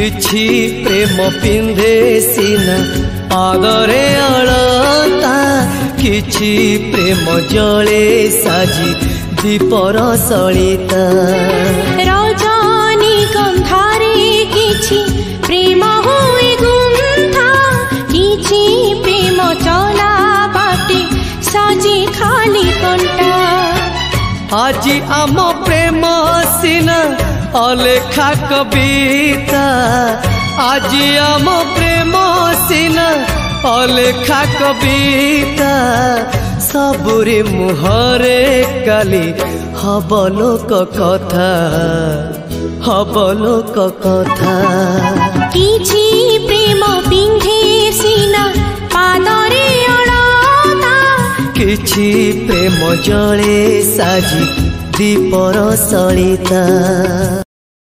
किछि प्रेम पिंधे सीना पादरे अलता किछि प्रेम जले साजी दीपर सलिता रजनी गंधारे किछि प्रेम हुए गुंथा किछि प्रेम चला बाटे साजी खाली कंटा आज आम प्रेम सीना अलेखा कविता आज आम प्रेम सीना अलेखा कविता सबुरे मुहरे काली हब लोक कथा हब लोक कथा किछि प्रेम पिंधे सीना पादरे अलता किछि प्रेम जले साजी दीपर सलिता।